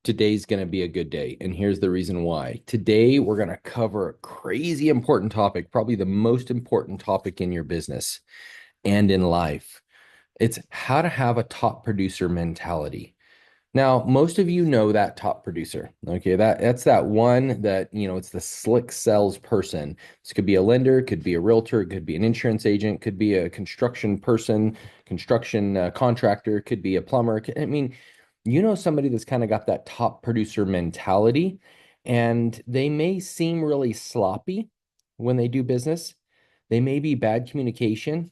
Today's going to be a good day, and here's the reason why. Today, we're going to cover a crazy important topic, probably the most important topic in your business and in life. It's how to have a top producer mentality. Now, most of you know that top producer. Okay, that's that one that, it's the slick sales person. This could be a lender, could be a realtor, it could be an insurance agent, could be a construction person, construction contractor, could be a plumber. I mean, somebody that's kind of got that top producer mentality, and they may seem really sloppy when they do business. They may be bad communication.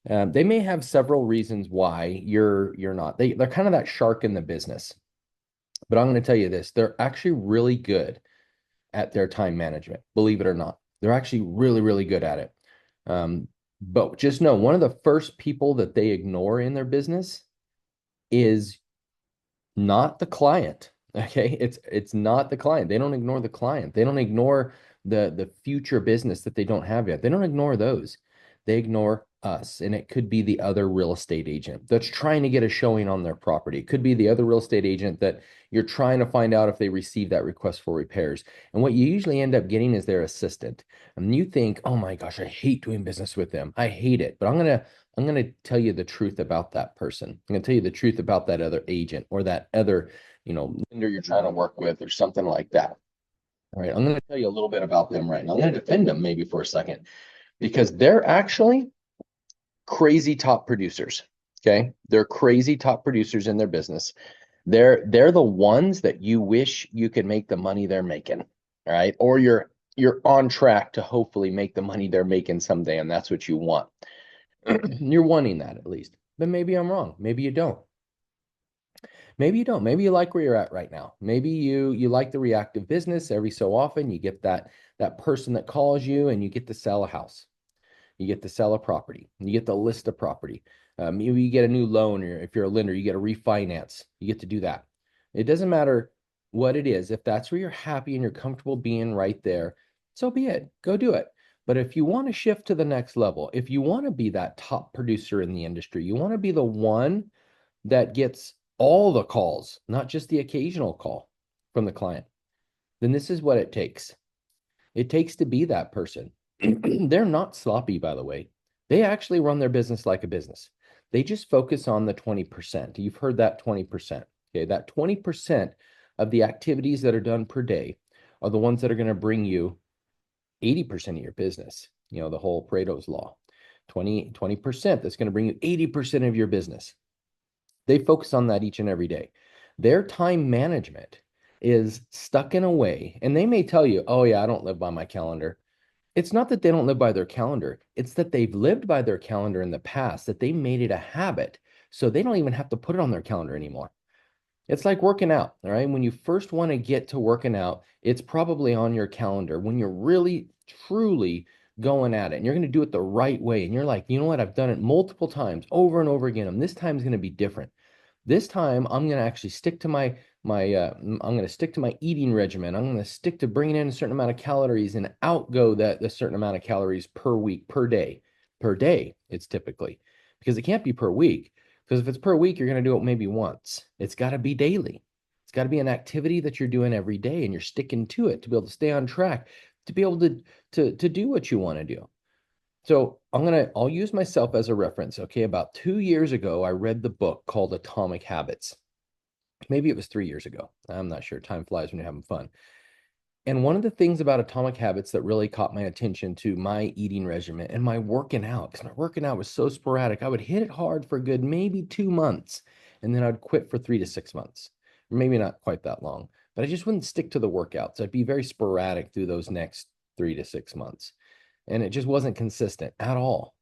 They may have several reasons why you're not. They're kind of that shark in the business. But I'm going to tell you this, they're actually really good at their time management, believe it or not. They're actually really, really good at it. But just know one of the first people that they ignore in their business is not the client. Okay. It's not the client. They don't ignore the client. They don't ignore the future business that they don't have yet. They don't ignore those. They ignore us. And it could be the other real estate agent that's trying to get a showing on their property. It could be the other real estate agent that you're trying to find out if they receive that request for repairs. And what you usually end up getting is their assistant. And you think, oh my gosh, I hate doing business with them. I hate it. But I'm going to tell you the truth about that person. I'm going to tell you the truth about that other agent or that other, lender you're trying to work with or something like that. All right. I'm going to tell you a little bit about them right now. I'm going to defend them maybe for a second because they're actually crazy top producers. Okay. They're crazy top producers in their business. They're the ones that you wish you could make the money they're making. All right. Or you're on track to hopefully make the money they're making someday, and that's what you want. You're wanting that at least. But maybe I'm wrong. Maybe you don't. Maybe you don't. Maybe you like where you're at right now. Maybe you like the reactive business. Every so often you get that person that calls you and you get to sell a house. You get to sell a property. You get to list a property. Maybe you get a new loan, or if you're a lender, you get a refinance. You get to do that. It doesn't matter what it is. If that's where you're happy and you're comfortable being right there, so be it. Go do it. But if you want to shift to the next level, if you want to be that top producer in the industry, you want to be the one that gets all the calls, not just the occasional call from the client, then this is what it takes. It takes to be that person. They're not sloppy, by the way. They actually run their business like a business. They just focus on the 20%. You've heard that 20%. Okay, that 20% of the activities that are done per day are the ones that are going to bring you 80% of your business. The whole Pareto's law. 20% that's going to bring you 80% of your business. They focus on that each and every day. Their time management is stuck in a way, and they may tell you, oh, yeah, I don't live by my calendar. It's not that they don't live by their calendar. It's that they've lived by their calendar in the past, that they made it a habit. So they don't even have to put it on their calendar anymore. It's like working out, all right? When you first want to get to working out, it's probably on your calendar when you're really, truly going at it and you're going to do it the right way. And you're like, you know what? I've done it multiple times over and over again. And this time is going to be different. This time I'm going to actually stick to I'm going to stick to my eating regimen. I'm going to stick to bringing in a certain amount of calories and outgo that a certain amount of calories per week, per day. It's typically because it can't be per week. Because if it's per week, you're going to do it maybe once. It's got to be daily. It's got to be an activity that you're doing every day and you're sticking to it to be able to stay on track, to be able to do what you want to do. So I'll use myself as a reference. Okay. About 2 years ago, I read the book called Atomic Habits. Maybe it was 3 years ago. I'm not sure. Time flies when you're having fun. And one of the things about Atomic Habits that really caught my attention to my eating regimen and my working out, because my working out was so sporadic, I would hit it hard for a good maybe 2 months, and then I'd quit for 3 to 6 months. Maybe not quite that long, but I just wouldn't stick to the workouts. I'd be very sporadic through those next 3 to 6 months. And it just wasn't consistent at all.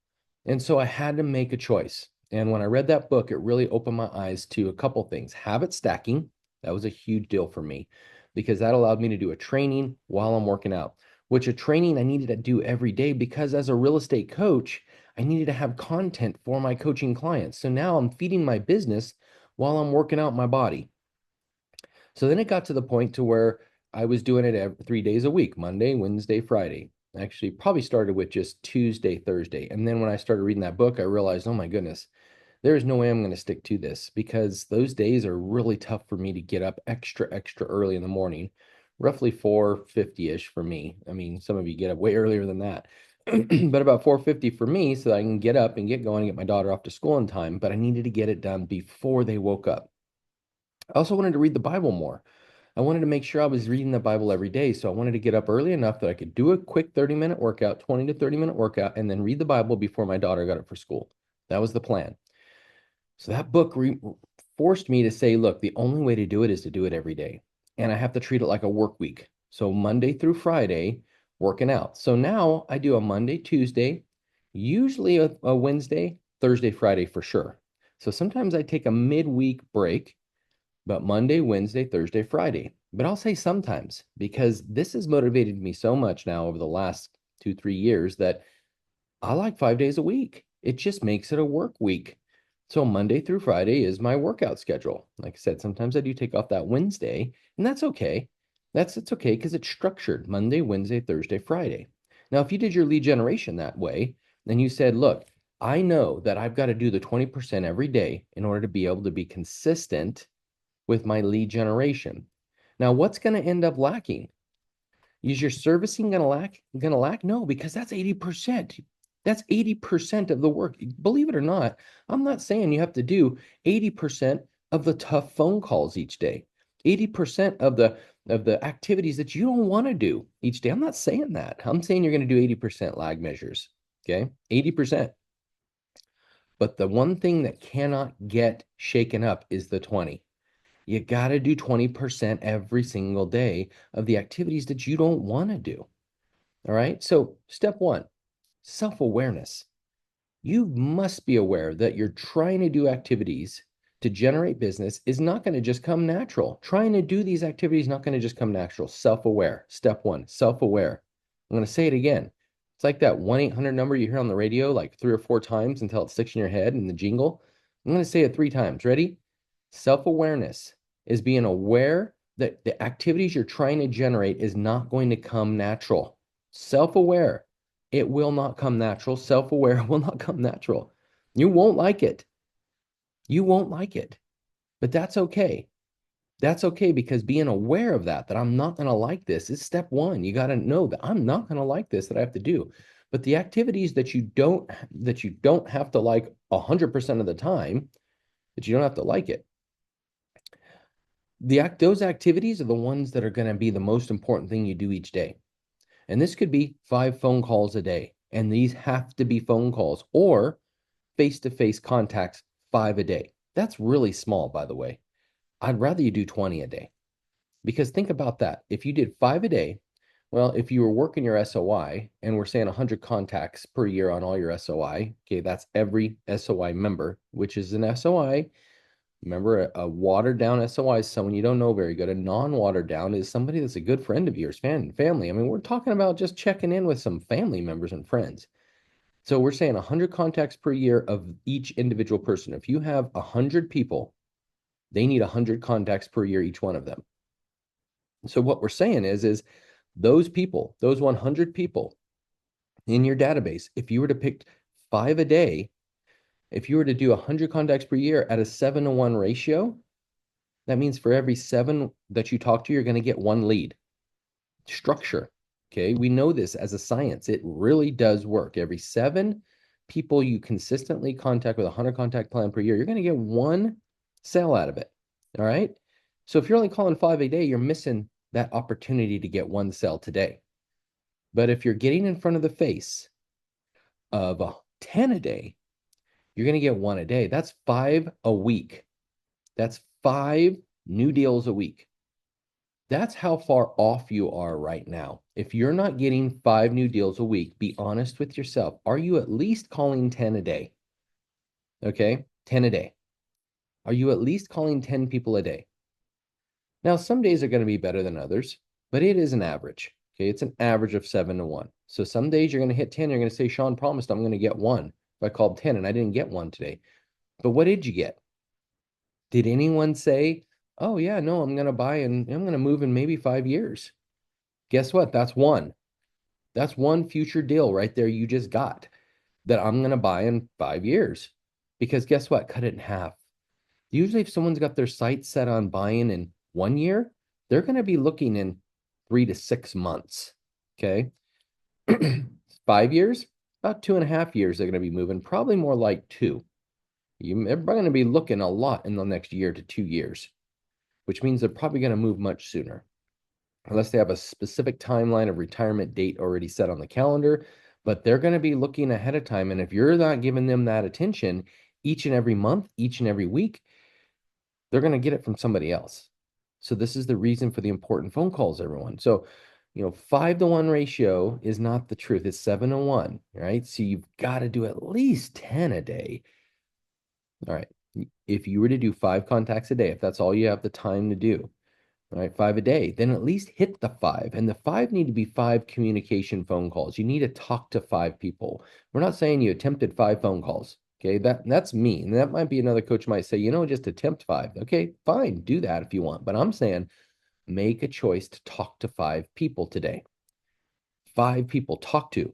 And so I had to make a choice. And when I read that book, it really opened my eyes to a couple things. Habit stacking, that was a huge deal for me because that allowed me to do a training while I'm working out, which a training I needed to do every day because as a real estate coach, I needed to have content for my coaching clients. So now I'm feeding my business while I'm working out my body. So then it got to the point to where I was doing it 3 days a week, Monday, Wednesday, Friday. Actually, probably started with just Tuesday, Thursday. And then when I started reading that book, I realized, oh my goodness, there is no way I'm going to stick to this because those days are really tough for me to get up extra early in the morning, roughly 4:50-ish for me. I mean, some of you get up way earlier than that, but about 4:50 for me so that I can get up and get going and get my daughter off to school in time. But I needed to get it done before they woke up. I also wanted to read the Bible more. I wanted to make sure I was reading the Bible every day. So I wanted to get up early enough that I could do a quick 30-minute workout, 20 to 30-minute workout, and then read the Bible before my daughter got up for school. That was the plan. So that book forced me to say, look, the only way to do it is to do it every day. And I have to treat it like a work week. So Monday through Friday, working out. So now I do a Monday, Tuesday, usually a Wednesday, Thursday, Friday for sure. So sometimes I take a midweek break, but Monday, Wednesday, Thursday, Friday. But I'll say sometimes because this has motivated me so much now over the last 2, 3 years that I like 5 days a week. It just makes it a work week. So Monday through Friday is my workout schedule. Like I said, sometimes I do take off that Wednesday, and that's okay. It's okay because it's structured Monday, Wednesday, Thursday, Friday. Now, if you did your lead generation that way, then you said, look, I know that I've got to do the 20% every day in order to be able to be consistent with my lead generation. Now, what's going to end up lacking? Is your servicing going to lack? Going to lack? No, because that's 80%. That's 80% of the work. Believe it or not, I'm not saying you have to do 80% of the tough phone calls each day. 80% of the activities that you don't want to do each day. I'm not saying that. I'm saying you're going to do 80% lag measures. Okay? 80%. But the one thing that cannot get shaken up is the 20. You got to do 20% every single day of the activities that you don't want to do. All right. So, step one, self awareness. You must be aware that you're trying to do activities to generate business is not going to just come natural. Trying to do these activities is not going to just come natural. Self aware. Step one, self aware. I'm going to say it again. It's like that 1-800 number you hear on the radio like 3 or 4 times until it sticks in your head in the jingle. I'm going to say it 3 times. Ready? Self awareness is being aware that the activities you're trying to generate is not going to come natural. Self aware. It will not come natural. Self aware will not come natural. You won't like it. You won't like it. But that's okay. That's okay because being aware of that I'm not going to like this is step one. You got to know that I'm not going to like this that I have to do. But the activities that you don't have to like 100% of the time, that you don't have to like it. Those activities are the ones that are going to be the most important thing you do each day. And this could be 5 phone calls a day. And these have to be phone calls or face-to-face contacts 5 a day. That's really small, by the way. I'd rather you do 20 a day because think about that. If you did 5 a day, well, if you were working your SOI and we're saying 100 contacts per year on all your SOI, okay, that's every SOI member, which is an SOI. Remember, a watered down SOI is someone you don't know very good. A non-watered down is somebody that's a good friend of yours, family. I mean, we're talking about just checking in with some family members and friends. So we're saying 100 contacts per year of each individual person. If you have 100 people, they need 100 contacts per year, each one of them. So what we're saying is those people, those 100 people in your database, if you were to pick 5 a day, if you were to do 100 contacts per year at a 7-to-1 ratio, that means for every 7 that you talk to, you're going to get 1 lead. Structure. Okay. We know this as a science. It really does work. Every 7 people you consistently contact with a 100 contact plan per year, you're going to get 1 sale out of it. All right. So if you're only calling 5 a day, you're missing that opportunity to get 1 sale today. But if you're getting in front of the face of 10 a day, you're going to get 1 a day. That's 5 a week. That's 5 new deals a week. That's how far off you are right now. If you're not getting 5 new deals a week, be honest with yourself. Are you at least calling 10 a day? Okay, 10 a day. Are you at least calling 10 people a day? Now, some days are going to be better than others, but it is an average. Okay, it's an average of 7-to-1. So some days you're going to hit 10. You're going to say, Sean promised I'm going to get 1. If I called 10 and I didn't get 1 today. But what did you get? Did anyone say, oh, yeah, no, I'm going to buy and I'm going to move in maybe 5 years? Guess what? That's 1. That's 1 future deal right there you just got that I'm going to buy in 5 years. Because guess what? Cut it in half. Usually, if someone's got their sights set on buying in 1 year, they're going to be looking in 3 to 6 months. Okay. 5 years, about 2.5 years, they're going to be moving, probably more like two. You're going to be looking a lot in the next year to 2 years, which means they're probably going to move much sooner, unless they have a specific timeline of retirement date already set on the calendar. But they're going to be looking ahead of time. And if you're not giving them that attention each and every month, each and every week, they're going to get it from somebody else. So this is the reason for the important phone calls, everyone. So, 5-to-1 ratio is not the truth. It's 7-to-1, right? So you've got to do at least 10 a day. All right. If you were to do 5 contacts a day, if that's all you have the time to do, right, 5 a day, then at least hit the 5. And the 5 need to be 5 communication phone calls. You need to talk to 5 people. We're not saying you attempted 5 phone calls. Okay, that's me. And that might be another coach might say, just attempt 5. Okay, fine, do that if you want. But I'm saying make a choice to talk to 5 people today. 5 people talk to.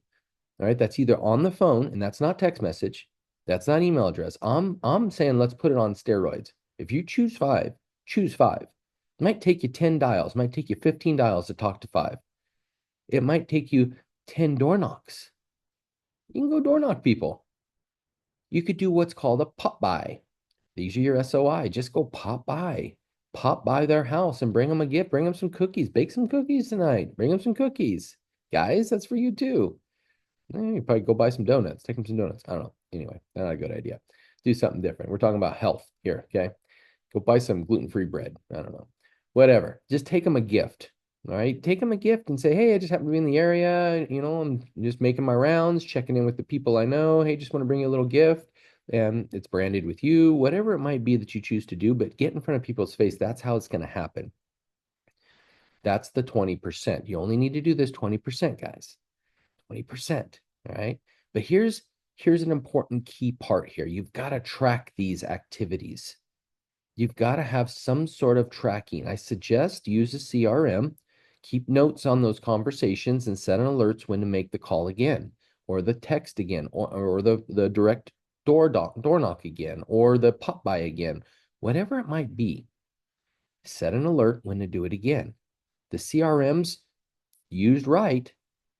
All right, that's either on the phone, and that's not text message. That's not email address. I'm saying let's put it on steroids. If you choose 5, choose 5. It might take you 10 dials, it might take you 15 dials to talk to 5. It might take you 10 door knocks. You can go door knock people. You could do what's called a pop by. These are your SOI. Just go pop by. Pop by their house and bring them a gift. Bring them some cookies. Bake some cookies tonight. Bring them some cookies. Guys, that's for you too. You probably go buy some donuts. Take them some donuts. I don't know. Anyway, not a good idea. Do something different. We're talking about health here, okay? Go buy some gluten-free bread. I don't know. Whatever. Just take them a gift. All right. Take them a gift and say, hey, I just happen to be in the area. I'm just making my rounds, checking in with the people I know. Hey, just want to bring you a little gift. And it's branded with you, whatever it might be that you choose to do, but get in front of people's face. That's how it's going to happen. That's the 20%. You only need to do this 20%, guys. 20%. All right. But here's an important key part here. You've got to track these activities. You've got to have some sort of tracking. I suggest use a CRM, keep notes on those conversations, and set an alerts when to make the call again, or the text again, or the direct door knock again, or the pop by again, whatever it might be. Set an alert when to do it again. The CRMs used right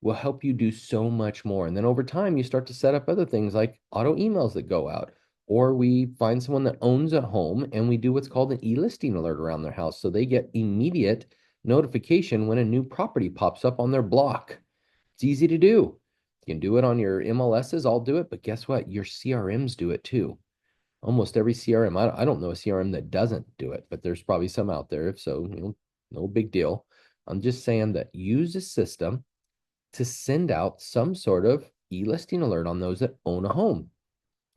will help you do so much more. And then over time, you start to set up other things like auto emails that go out, or we find someone that owns a home and we do what's called an e-listing alert around their house. So they get immediate notification when a new property pops up on their block. It's easy to do. You can do it on your MLSs. I'll do it. But guess what? Your CRMs do it too. Almost every CRM. I don't know a CRM that doesn't do it, but there's probably some out there. If so, no big deal. I'm just saying that use a system to send out some sort of e-listing alert on those that own a home.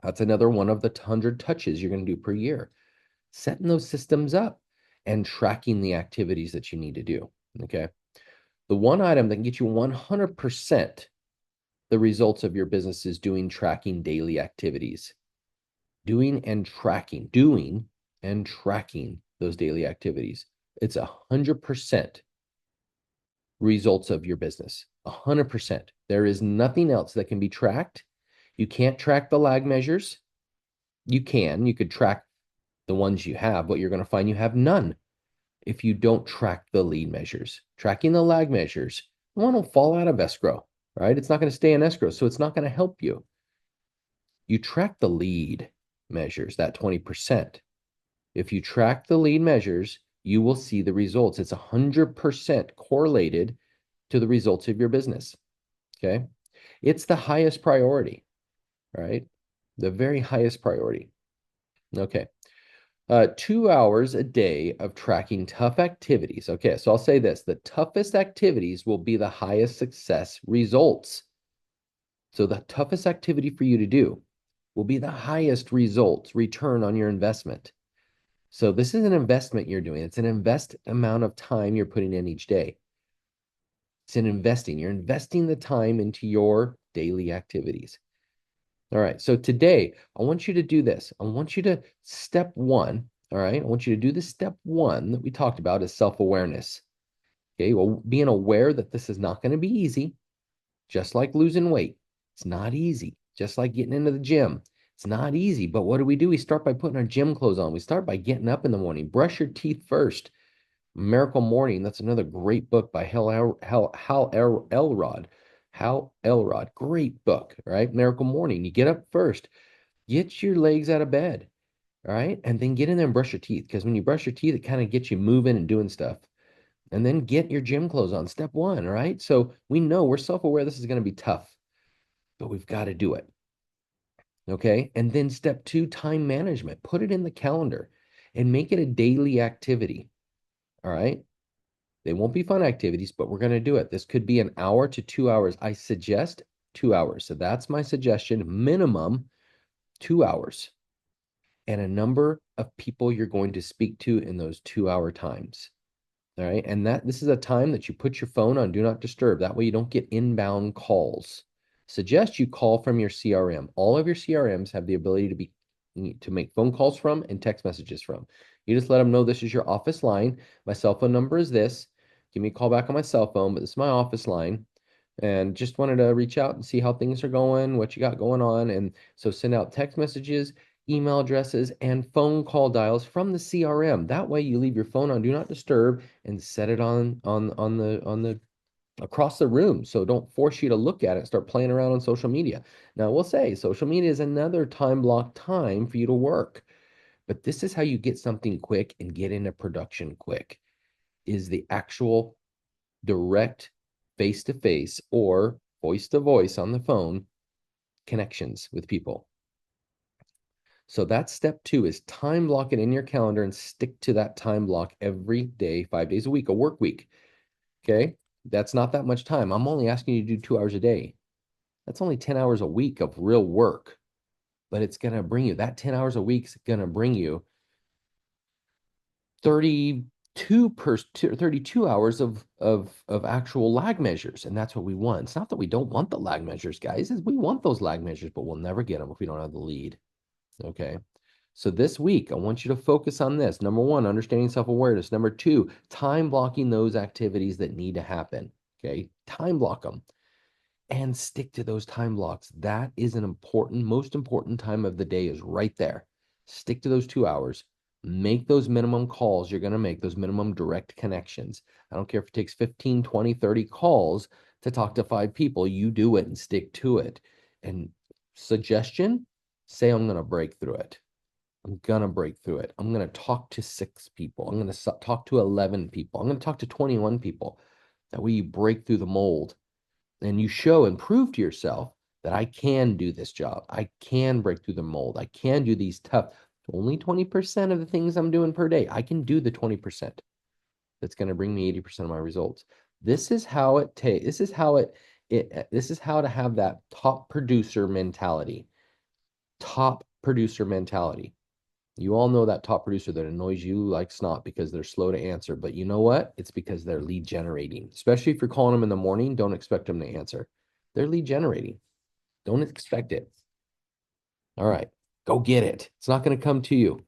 That's another one of the 100 touches you're going to do per year. Setting those systems up and tracking the activities that you need to do. Okay. The one item that can get you 100% the results of your business is doing tracking daily activities. Doing and tracking those daily activities. It's 100% results of your business. 100%. There is nothing else that can be tracked. You can't track the lag measures. You could track the ones you have, but you're going to find you have none if you don't track the lead measures. Tracking the lag measures, one will fall out of escrow, right? It's not going to stay in escrow, so it's not going to help you. You track the lead measures, that 20%. If you track the lead measures, you will see the results. It's 100% correlated to the results of your business. Okay. It's the highest priority, right? The very highest priority. Okay. 2 hours a day of tracking tough activities. Okay. So I'll say this, the toughest activities will be the highest success results. So the toughest activity for you to do will be the highest results, return on your investment. So this is an investment you're doing. It's an invest amount of time you're putting in each day. It's an investing. You're investing the time into your daily activities. All right. So today, I want you to do this. I want you to step one. All right. I want you to do the step one that we talked about is self-awareness. Okay. Well, being aware that this is not going to be easy, just like losing weight. It's not easy. Just like getting into the gym. It's not easy, but what do? We start by putting our gym clothes on. We start by getting up in the morning. Brush your teeth first. Miracle Morning. That's another great book by Hal Elrod. Hal Elrod. Great book, right? Miracle Morning. You get up first. Get your legs out of bed, all right? And then get in there and brush your teeth. Because when you brush your teeth, it kind of gets you moving and doing stuff. And then get your gym clothes on. Step one, all right? So we know we're self-aware this is going to be tough, but we've got to do it. Okay. And then step two, time management. Put it in the calendar and make it a daily activity. All right. They won't be fun activities, but we're going to do it. This could be an hour to 2 hours. I suggest 2 hours. So that's my suggestion. Minimum 2 hours and a number of people you're going to speak to in those 2 hour times. All right. And this is a time that you put your phone on do not disturb. That way you don't get inbound calls. Suggest you call from your CRM. All of your CRMs have the ability to make phone calls from and text messages from. You just let them know this is your office line. My cell phone number is this. Give me a call back on my cell phone, but this is my office line. And just wanted to reach out and see how things are going, what you got going on. And so send out text messages, email addresses, and phone call dials from the CRM. That way you leave your phone on do not disturb and set it on the across the room. So don't force you to look at it, start playing around on social media. Now, we'll say social media is another time block time for you to work. But this is how you get something quick and get into production quick, is the actual direct face-to-face or voice-to-voice on the phone connections with people. So that's step two, is time block it in your calendar and stick to that time block every day, 5 days a week, a work week. Okay. That's not that much time. I'm only asking you to do 2 hours a day. That's only 10 hours a week of real work, but it's going to bring you that 10 hours a week is going to bring you 32 hours of actual lag measures. And that's what we want. It's not that we don't want the lag measures, guys, is we want those lag measures, but we'll never get them if we don't have the lead. Okay. So this week, I want you to focus on this. Number one, understanding self-awareness. Number two, time blocking those activities that need to happen. Okay. Time block them and stick to those time blocks. That is an important, most important time of the day is right there. Stick to those 2 hours. Make those minimum calls you're going to make, those minimum direct connections. I don't care if it takes 15, 20, 30 calls to talk to 5 people. You do it and stick to it. And suggestion, say I'm going to break through it. I'm going to break through it. I'm going to talk to 6 people. I'm going to talk to 11 people. I'm going to talk to 21 people. That way you break through the mold and you show and prove to yourself that I can do this job. I can break through the mold. I can do these tough, only 20% of the things I'm doing per day. I can do the 20% that's going to bring me 80% of my results. This is how it takes, this is how this is how to have that top producer mentality. Top producer mentality. You all know that top producer that annoys you like snot because they're slow to answer. But you know what? It's because they're lead generating. Especially if you're calling them in the morning, don't expect them to answer. They're lead generating. Don't expect it. All right, go get it. It's not going to come to you.